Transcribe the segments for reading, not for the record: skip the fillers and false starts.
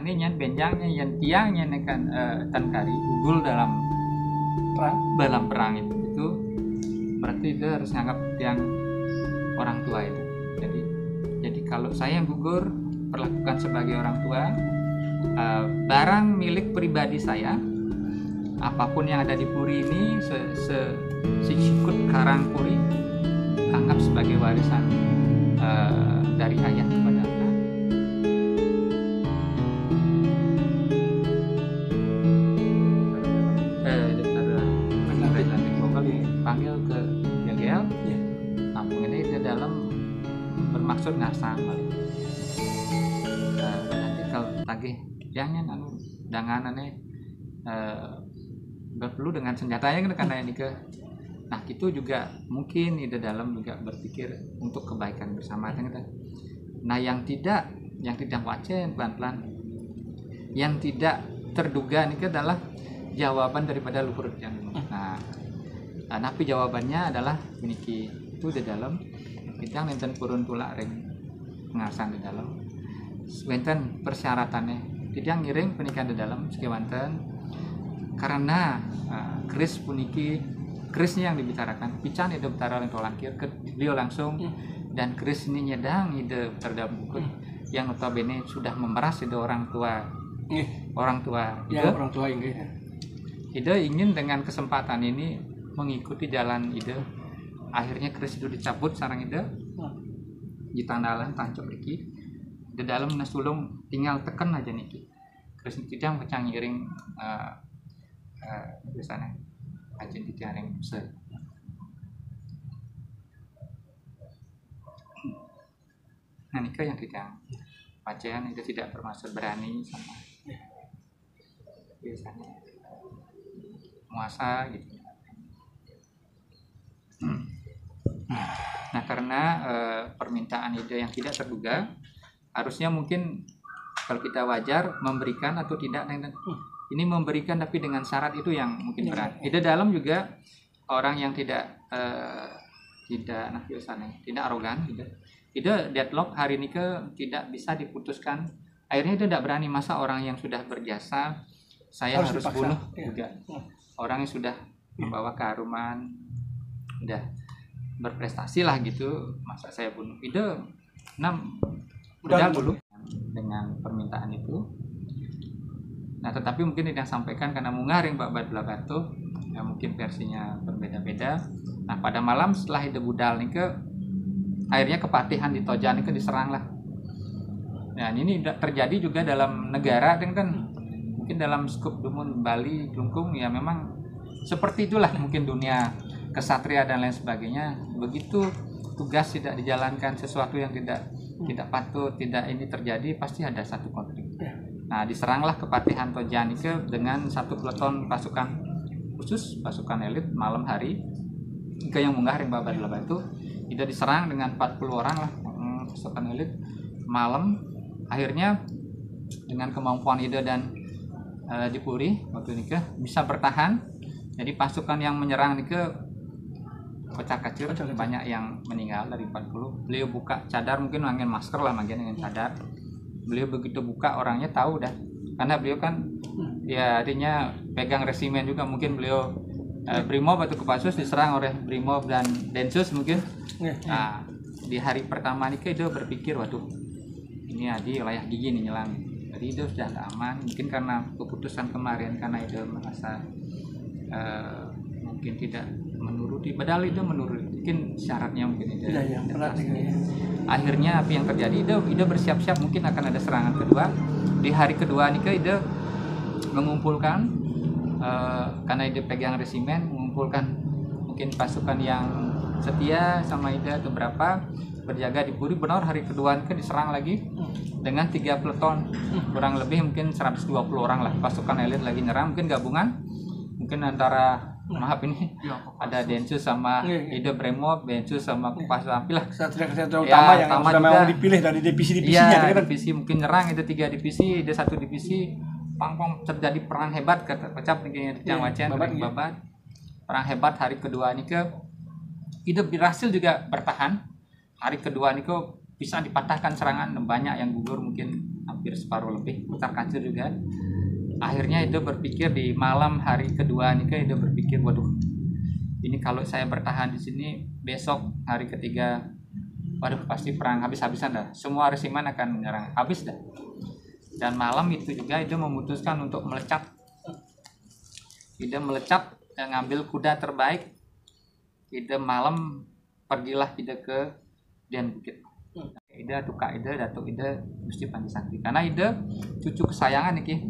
ini nyan benjangnya yang tiangnya kan Tankari gugul dalam perang itu berarti itu harus nganggap tiang orang tua itu. Jadi kalau saya yang gugur perlakukan sebagai orang tua, barang milik pribadi saya, apapun yang ada di puri ini, sikut karang puri, anggap sebagai warisan dari ayah kepada anak. Panggil ke GGL, kampung ini di dalam bermaksud ngasang balik. Nanti kalau tagih jangan danganannya perlu dengan senjatanya kan karena ini ke. Nah itu juga mungkin di dalam juga berpikir untuk kebaikan bersama kita. Nah yang tidak wajar pelan-pelan, yang tidak terduga ini adalah jawaban daripada luhur yang. Nah, tapi jawabannya adalah niki itu di dalam kita nenten purun tulak ring ngasan di dalam. Wenten persyaratannya tidak ngiring pernikahan di dalam sekewanten karena keris puniki kerisnya yang dibicarakan pican itu betara lengkau langkir ke beliau langsung dan keris ini nyedang ide terhadap buku yang notabene sudah memeras ide orang tua ini. Ide ingin dengan kesempatan ini mengikuti jalan ide, akhirnya keris itu dicabut sarang ide di tandalan tancap iki di dalam nasulung tinggal tekan aja niki keris tidak pecang ngiring biasanya aja ditiaring se. Nah nikah yang tidak pacaran itu tidak bermaksud berani sama biasanya muasa gitu. Nah karena permintaan ide yang tidak terduga harusnya mungkin kalau kita wajar memberikan atau tidak ini memberikan tapi dengan syarat itu yang mungkin berat. Ide dalam juga orang yang tidak arogan gitu. Ide deadlock hari ini tidak bisa diputuskan. Akhirnya itu tidak berani masa orang yang sudah berjasa saya harus bunuh juga. Orang yang sudah membawa keharuman udah berprestasi lah gitu masa saya bunuh ide udah dulu dengan permintaan itu. Nah tetapi mungkin tidak sampaikan karena mungaring Mbak Badlagato ya mungkin versinya berbeda-beda. Nah pada malam setelah ide budal nih ke akhirnya kepatihan di Tojan itu diserang lah. Nah ini terjadi juga dalam negara kan mungkin dalam skup Dumun Bali Klungkung ya memang seperti itulah mungkin dunia kesatria dan lain sebagainya. Begitu tugas tidak dijalankan sesuatu yang tidak patut tidak ini terjadi pasti ada satu konflik. Nah diseranglah kepatihan Tojanike dengan satu peleton pasukan khusus pasukan elit malam hari ke yang munggah ring Babat Laba itu tidak diserang dengan 40 orang lah pasukan elit malam. Akhirnya dengan kemampuan ide dan Dipuri waktu nikah bisa bertahan. Jadi pasukan yang menyerang nikah pecah kecil, banyak yang meninggal dari 40. Beliau buka cadar mungkin angin masker lah bagian dengan cadar. Beliau begitu buka orangnya tahu dah. Karena beliau kan ya artinya pegang resimen juga mungkin beliau Brimob atau Kopassus diserang oleh Brimob dan Densus mungkin. Nah, di hari pertama nikah dia berpikir waduh ini Adi wilayah gigi nih nyelang. Jadi dia sudah tidak aman mungkin karena keputusan kemarin karena dia merasa mungkin tidak menuruti padahal itu menuruti mungkin syaratnya mungkin itu akhirnya apa yang terjadi Ida bersiap-siap mungkin akan ada serangan kedua di hari kedua nikah Ida mengumpulkan karena Ida pegang resimen mengumpulkan mungkin pasukan yang setia sama Ida atau berapa berjaga di Puri. Benar hari kedua nikah diserang lagi dengan 3 peleton kurang lebih mungkin 120 orang lah pasukan elit lagi nyerang mungkin gabungan mungkin antara maaf ini ada Densus sama Ide Brimob, Densus sama Kopassus Ampi lah. Satria utama yang sudah memang dipilih dari divisi-divisinya. Iya, divisi mungkin nyerang itu 3 divisi, ada 1 divisi. Pang terjadi perang hebat kata pecap nih yang wacan babat. Perang hebat hari kedua ini ke Ide berhasil juga bertahan. Hari kedua ini ke bisa dipatahkan serangan banyak yang gugur mungkin hampir separuh lebih putar kacir juga. Akhirnya Ida berpikir di malam hari kedua nih, Ida berpikir, waduh, ini kalau saya bertahan di sini besok hari ketiga, waduh pasti perang habis-habisan dah. Semua resimen akan menyerang, habis dah. Dan malam itu juga Ida memutuskan untuk melecap. Ida melecap dan ngambil kuda terbaik. Ida malam pergilah Ida ke Dian Bukit. Ida tuka Ida datuk Ida Gusti Panji Sakti. Karena Ida cucu kesayangan nih.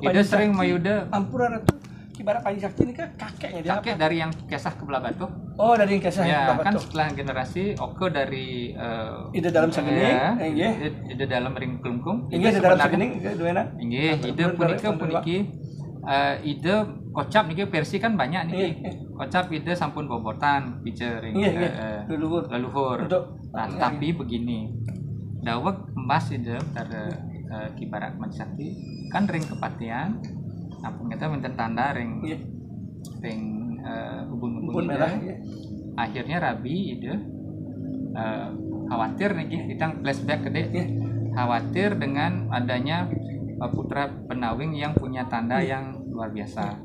Ida sering mayuda. Ampura Ratu. Kibarat Panji Sakti ini kan kakeknya dia. Kakek dari yang Kesah ke Belah Batu. Oh, dari yang Kesah ya, ke Belah kan Batu. setelah generasi Oke dari Ida dalam sagening, Ida dalam ring kelungkung. Ida dalam sagening duena. Inggih, Ida puniki Ida kocap niki versi kan banyak niki. Kocap Ida sampun bobotan featuring leluhur. Nah, tapi begini. Dawek embas Ida dari Kibarat Panji Sakti kan ring kepatian. Nah, kita minta tanda ring ubun-ubun merah. Akhirnya Rabi Ida khawatir nih kita flashback gede. Khawatir dengan adanya putra penawing yang punya tanda yang luar biasa.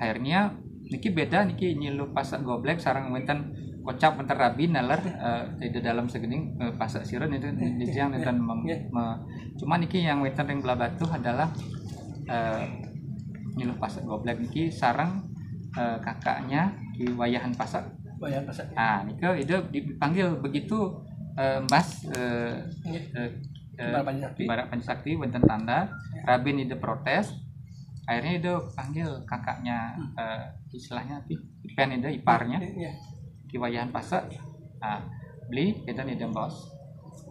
Akhirnya niki beda niki nyilu pasak goblek sarang wenten kocap wenten Rabi nalar di dalam segening pasak sireun itu dijang dan cuma niki yang wenten ring Belah Batu adalah nyilu pasak goblek niki sarang kakaknya Ki Wayahan Pasak. Ah, niko Ida dipanggil begitu Mbas Kibarat Panji Sakti wenten tanda Rabin Ida protes. Akhirnya Ida panggil kakaknya istilahnya Ipen Ida iparnya Ki Wayahan Pasak. Beli kita Ida bos.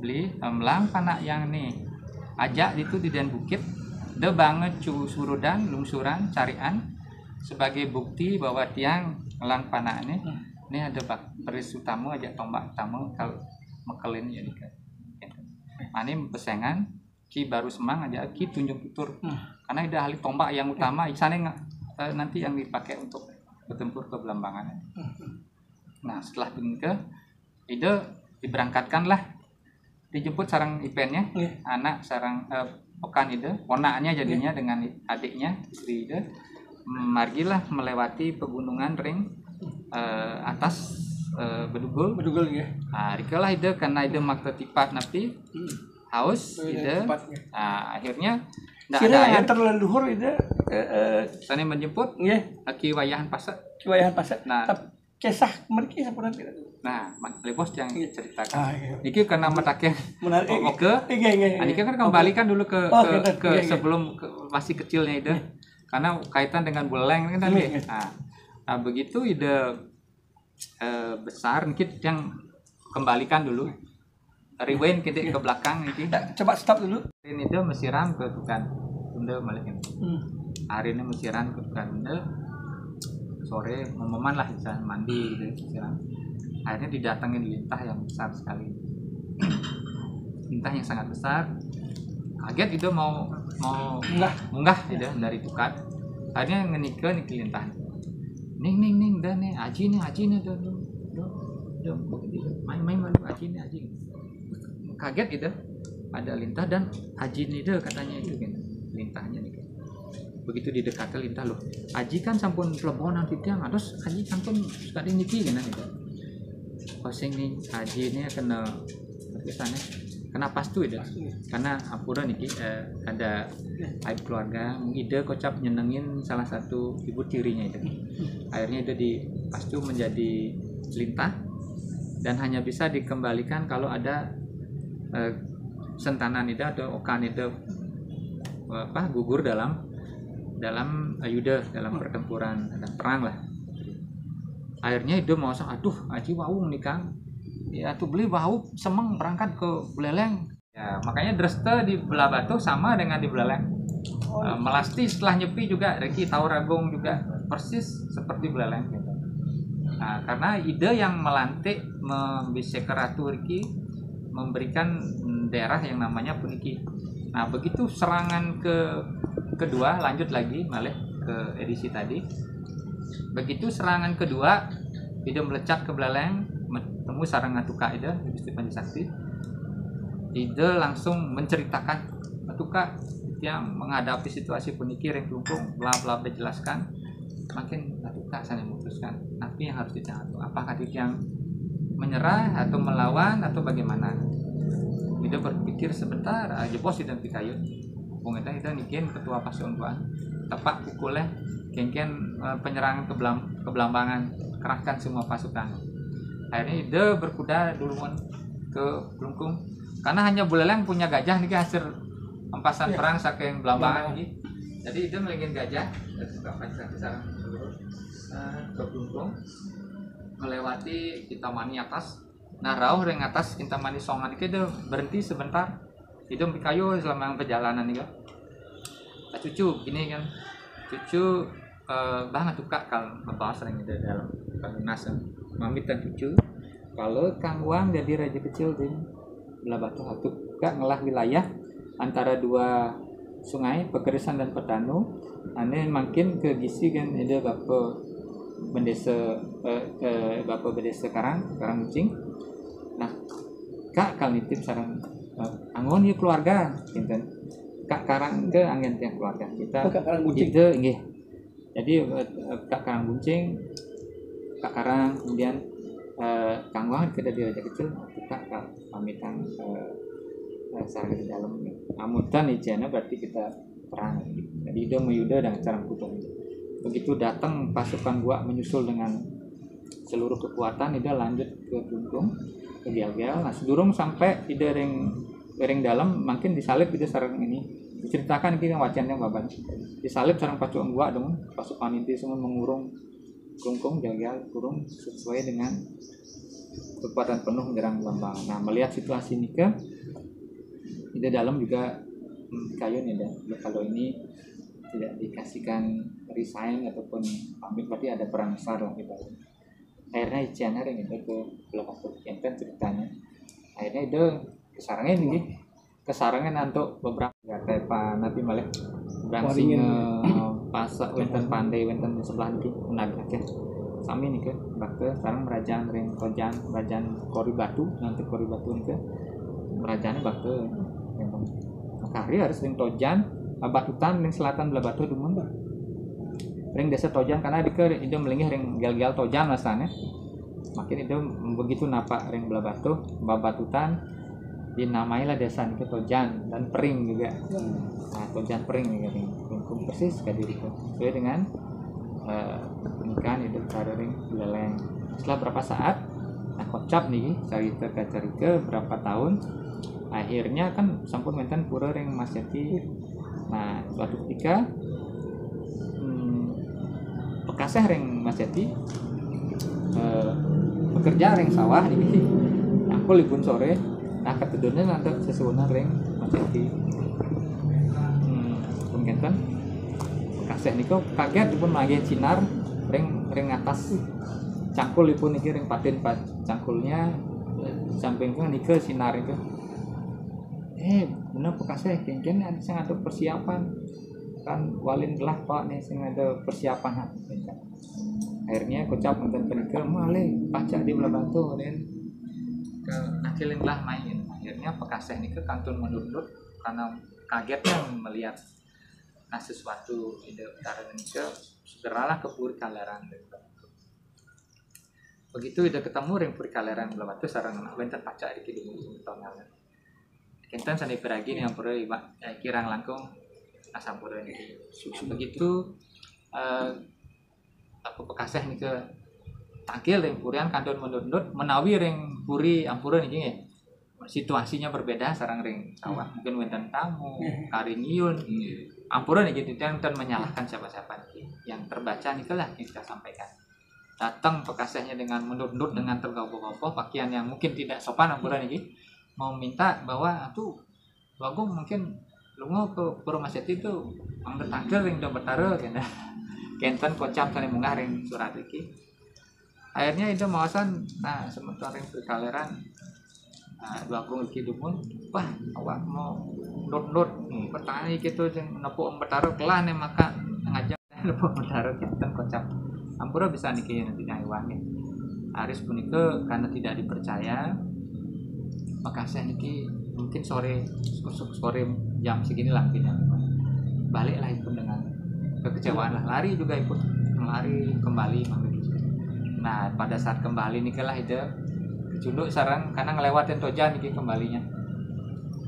Beli melang panak yang nih ajak itu di Dan Bukit. Dia banget surudan lungsuran carian sebagai bukti bahwa tiang melang panak ini ada peris utama aja tombak utama kalau mekelin ya dika. Ini pesengan Ki baru semang aja Ki tunjuk tutur karena ada ahli tombak yang utama isane nanti yang dipakai untuk bertempur ke Belambangan. Nah setelah itu Ida diberangkatkan lah, dijemput sarang Ipennya anak sarang Okan Ida, ponaknya jadinya dengan adiknya istri Ida, margilah melewati pegunungan ring atas Bedugul ya. Nah, rikalah Ida karena Ida makta tipat napi haus Ida. Akhirnya ndak ada air. Terleluhur Ida Sana menjemput Ki Wayahan Pasak. Nah, kisah mereka sampurna tidak. Nah, Lebos yang ceritakan. Iki karena matake oke. Ini kan kembalikan dulu ke sebelum masih kecilnya Ida. Karena kaitan dengan buleng kan tadi. Nah, begitu Ida besar kita yang kembalikan dulu. Rewind kita ke belakang iki. Coba stop dulu. Ini Ida mesiran ke tukang Bunda balikin. Hari ini mesiran ke tukang Bunda. Sore mememan lah bisa mandi gitu ya. Akhirnya didatengin lintah yang besar sekali. Lintah yang sangat besar. Kaget itu mau munggah gitu dari tukar. Akhirnya ngenikah nih lintah. Ning dah nih aji nih dah main aji nih. Kaget gitu. Ada lintah dan aji nih dah katanya itu gitu. Lintahnya nih. Begitu didekati lintah loh. Aji kan sampun plebonan titiang, terus aji sampun sekali niki gitu. Kosing nih aji ini kena kesannya kena pastu itu. Karena apura niki ada aib keluarga, ide kocap nyenengin salah satu ibu tirinya itu. Akhirnya itu di pastu menjadi lintah dan hanya bisa dikembalikan kalau ada sentanan itu atau okan itu gugur dalam yuda dalam pertempuran dan perang lah. Akhirnya itu mau aduh aji waung nih Kang ya tuh beli bau semeng berangkat ke Buleleng ya, makanya Dresta di Belah Batu sama dengan di Buleleng. Melasti setelah nyepi juga Reki Tauragung juga persis seperti Buleleng gitu. Nah, karena ide yang melantik membisik Ratu Riki memberikan daerah yang namanya Puniki. Nah begitu serangan kedua lanjut lagi malah ke edisi tadi. Begitu serangan kedua Ida melecak ke Buleleng ketemu sarang ngatuka Ida Gusti Panji Sakti. Ida langsung menceritakan tukak yang menghadapi situasi puniki ring klungkung bla bla dijelaskan makin tukak sana memutuskan tapi yang harus dicatat apakah yang menyerah atau melawan atau bagaimana. Dia berpikir sebentar aja bos dan pikayun wong itu nikin ketua pasukan gua tepak pukulnya kengken penyerangan ke Belambangan kerahkan semua pasukan. Akhirnya dia berkuda duluan ke Klungkung karena hanya Buleleng punya gajah nih hasil empasan perang saking Belambangan nih. Jadi dia melingin gajah ke Klungkung melewati Kintamani atas. Nah rauh ring atas Kintamani songan itu dia berhenti sebentar. Itu kayu selama perjalanan nih kan. Nah, cucu gini kan. Cucu banget tuh kak kalau ngebahas ring itu dalam nasa mamit dan cucu. Kalau Kang Wang jadi raja kecil di belah batu hatu kak ngelah wilayah antara dua sungai Pekerisan dan Petanu. Aneh makin ke gisi kan ada bapak bendesa Karang Kucing. Nah kak kal nitip sarang angon ya keluarga kinten kak Karang ke angin tiang keluarga kita kak Karang Kucing itu nggih. Jadi kak Karang Kucing kak Karang kemudian Kang Wang kita di raja kecil kak pamitan sarang di dalam amutan ijana berarti kita perang gitu. Jadi dia meyuda dengan cara kutung. Begitu datang pasukan gua menyusul dengan seluruh kekuatan dia lanjut ke Klungkung ke Gel-Gel. Nah sedurung sampai ide ring dalam makin disalib ide sarang ini diceritakan ini wacannya baban disalib sarang pasukan gua dong pasukan inti semua mengurung Klungkung Gel-Gel kurung sesuai dengan kekuatan penuh menyerang Belambangan. Nah melihat situasi ini ke ide dalam juga kayu nih kalau ini tidak dikasihkan resign ataupun pamit berarti ada perang besar lah gitu. Akhirnya Iciana yang itu ke Belakang Kenten ceritanya. Akhirnya itu kesarangnya nantuk beberapa tepa nanti malah berangsi pasak wenten pandai wenten di sebelah ini menarik ya. Sami nih ke bakte sekarang kerajaan ring kerajaan Kori Batu nanti Kori Batu nih ke kerajaannya bakte Makari harus ring Tojan Batutan ring selatan belah batu dumun ring desa Tojan karena itu melingih ring Gel-Gel Tojan rasanya makin itu begitu napak ring belah batu Batutan dinamailah desa ini Tojan dan Pering juga. Nah Tojan Pering nih ring Klungkung persis ke diri sesuai dengan pernikahan itu cara ring Buleleng. Setelah berapa saat nah kocap nih cerita berapa tahun akhirnya kan sampun menten pura ring Mas Yati. Nah suatu ketika Pekaseh ring Mas Yati bekerja ring sawah ini aku libun sore nah ketedurnya nanti sesuatu ring Mas Yati mungkin kan Pekaseh niko kaget pun lagi sinar ring atas cangkul pun iki ring patin cangkulnya sampingnya niko sinar itu bener Pekaseh kengken ada sing ada persiapan kan walin belah pak nih sing ada persiapan akhirnya kocap nonton penikah malih pacak di belah batu dan ke nakilin lah main akhirnya Pekaseh nih ke kantun menurut karena kagetnya melihat sesuatu ide utara ini ke segeralah ke Puri Kaleran begitu ide ketemu ring Puri Kaleran belah batu sarang wenten pacak di kidung tahun Kenten sandi peragi yang pura kirang langkung asam pura ini. Begitu Pekaseh nih ke tangkil ring purian kantun menundut menawi ring puri ampura nih situasinya berbeda sarang ring sawah mungkin wenten tamu karingiun ampura nih gitu dan menyalahkan siapa-siapa nih yang terbaca nih lah yang kita sampaikan. Datang Pekasehnya dengan menundut dengan tergopoh-gopoh pakaian yang mungkin tidak sopan ampura nih mau minta bahwa tuh Bagong mungkin lungo ke Pura Mas Yati itu angger tangkel ring do betara kena kenten kocap sane munggah ring surat iki akhirnya itu mawasan sementara ring Kaleran dua kung iki dumun wah awak mau ndot pertanyaan iki tuh sing nepuk betara kelah nih maka ngajak nepuk betara kenten kocap ampura bisa niki nanti nyaiwange Aris punika karena tidak dipercaya Pekaseh niki mungkin sore jam segini lah mungkin baliklah ikut dengan kekecewaan lah, lari juga ikut lari kembali manggil. Nah pada saat kembali nih lah itu kecunduk sarang karena ngelewatin tojan nih kembalinya,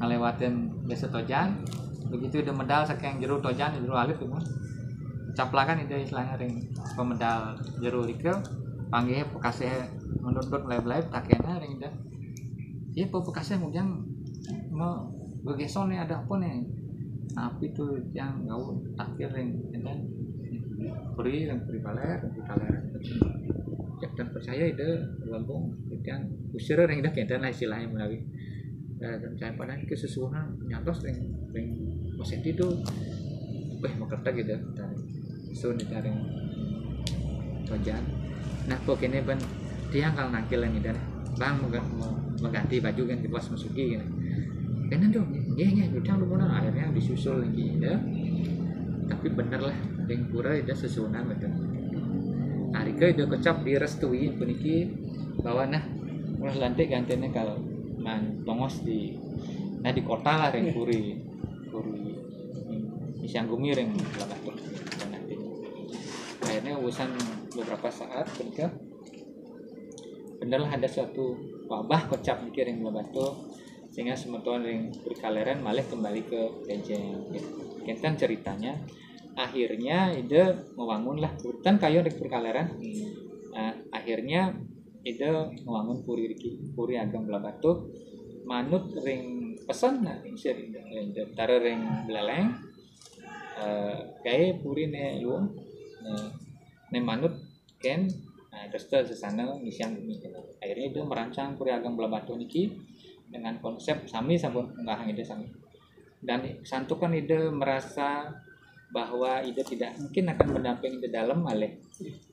ngelewatin desa tojan, begitu udah medal saking jero tojan jero alit tuh caplakan itu istilahnya ring pemedal jero ikel panggilnya bekasnya menunduk live takena ring dah iya bekasnya kemudian mau begeson nih ada apa nih tapi tuh yang gaul takdir ring dan puri baler dan percaya itu lambung yang usir ring dah kendan lah istilahnya melalui dan saya pada kesesuaian nyatos ring mesin itu mau kerja gitu sun dari tojan. Nah pokoknya ban dia kalau nakil ini dan bang mau mengganti baju kan di bos masuki kan bener dong ya udang lu mana akhirnya disusul lagi ya tapi bener lah yang pura itu sesunan betul hari ke itu kecap direstui puniki bahwa nah mulai lantik gantinya kalau man tongos di kota lah yang puri Isanggumi yang labatur nanti akhirnya urusan beberapa saat ketika benerlah ada suatu wabah kocap mikir yang labatur sehingga semeton yang berkaleran malah kembali ke Benjeng kentan ceritanya akhirnya ide membangunlah hutan kayu di berkaleran akhirnya ide membangun puri ageng labatur manut ring pesan nah sering taruh ring beleleng kayak puri ne luang ne manut ken terus sesana misian ini akhirnya itu merancang puri ageng Blabatu niki dengan konsep sami sabun ngahang ide sami dan santukan ide merasa bahwa ide tidak mungkin akan mendampingi di dalam malih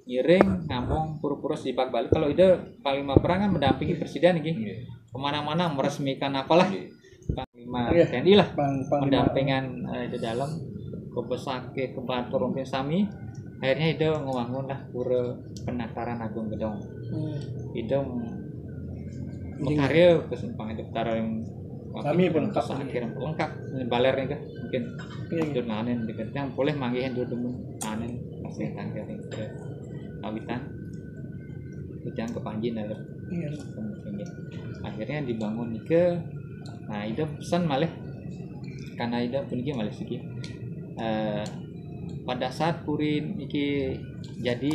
ngiring ngomong pura-pura sibak balik kalau ide Panglima Perang kan mendampingi presiden ini kemana-mana meresmikan apalah Panglima TNI lah mendampingan di dalam kebesake kebantu rompin sami akhirnya ide ngewangun lah pura penataran agung gedong ide berkarya kesumpang daftar yang kami pun lengkap balernya kan mungkin itu nanen dekat yang boleh manggihin dulu demu nanen pasti tanggal yang kawitan hujan kepanjin ada akhirnya dibangun ke nah itu pesan malah karena itu puniki malah siki pada saat purin iki jadi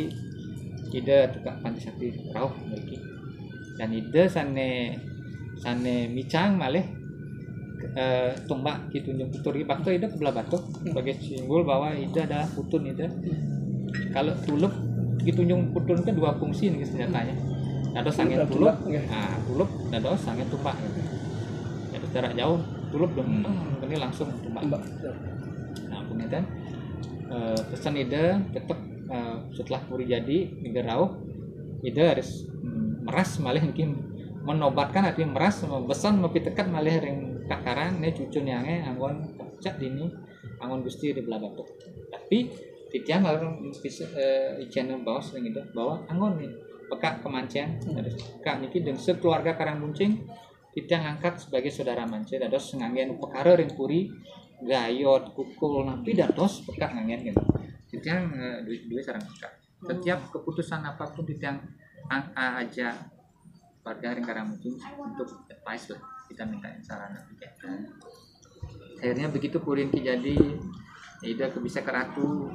ide tukak Pantisakti rauh memiliki dan ide sane micang malah tumbak kitunjung puturi bakto ide kebelah batu sebagai simbol bahwa ide adalah putun ide kalau tulup kitunjung putun itu dua fungsi nih senjatanya ada sanget tulup tulup dan ada sanget tumbak jadi jarak jauh tulup dong ini langsung tumbak nah kemudian pesan ide tetap setelah puri jadi ide rauh ide harus meras malah mungkin menobatkan artinya meras membesan mempitekat malah yang kakaran ne cucun yange anggon cak dini anggon gusti di belah batu tapi titian orang bisa channel bawas yang itu bahwa anggon nih peka kemancian harus kak niki dengan sekeluarga karang buncing titian angkat sebagai saudara mancing dados nganggen perkara ring puri gayot kukul napi dados peka nganggen gitu titian dua sarang peka setiap keputusan apapun titian aja warga ring karang buncing untuk advice lah kita minta saran akhirnya begitu purin jadi ida bisa keratu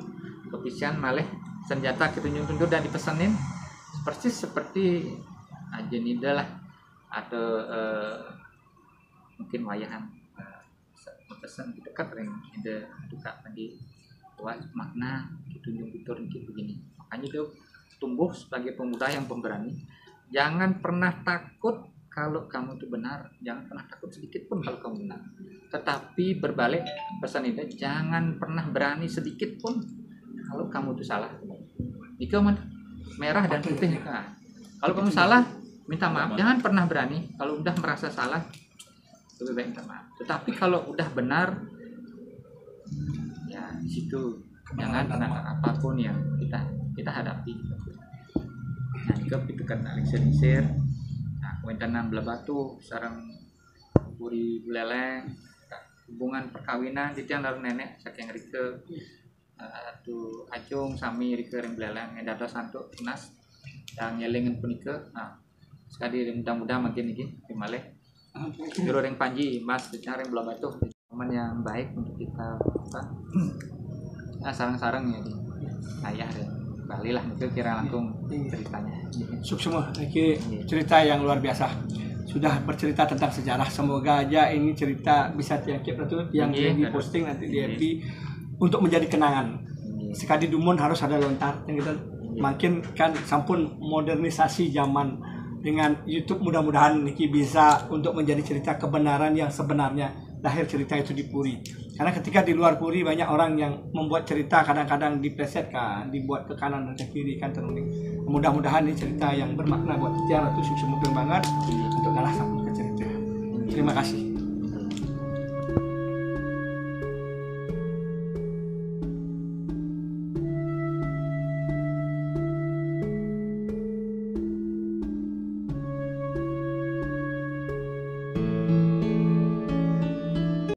kepisian malah senjata ketunjuk-tunjuk dan dipesanin persis seperti ajenida lah atau mungkin wayahan pesan dekat ring ida duka tadi buat makna ketunjuk-tunjuk begini makanya itu tumbuh sebagai pemuda yang pemberani jangan pernah takut kalau kamu itu benar, jangan pernah takut sedikit pun kalau kamu benar. Tetapi berbalik pesan itu jangan pernah berani sedikit pun kalau kamu itu salah. Jika merah dan putih kan. Kalau kamu salah, minta maaf. Jangan pernah berani. Kalau udah merasa salah, lebih baik minta maaf. Tetapi kalau udah benar, ya di situ jangan pernah apapun yang kita hadapi. Nah, jika itu kan alisir. Kemudian Blabatu sarang Puri Buleleng, hubungan perkawinan titian lalu nenek saking rike atu acung sami rike ring Buleleng edada santuk tunas yang nyelingin punike. Nah sekali mudah-mudahan makin iki malih jero ring Panji Mas ring Belah Batu teman yang baik untuk kita apa sarang-sarang ya di ayah dan Bali lah itu kira langsung ceritanya. Semua cerita yang luar biasa. Sudah bercerita tentang sejarah. Semoga aja ini cerita bisa diangkat yang diposting nanti di FB untuk menjadi kenangan. Sekali dumun harus ada lontar yang kita makin kan sampun modernisasi zaman dengan YouTube, mudah-mudahan Niki bisa untuk menjadi cerita kebenaran yang sebenarnya lahir cerita itu di Puri. Karena ketika di luar Puri banyak orang yang membuat cerita kadang-kadang diplesetkan, dibuat ke kanan dan ke kiri kan terunik. Mudah-mudahan ini cerita yang bermakna buat Tiara itu sukses banget untuk ngalah sampai ke cerita. Terima kasih.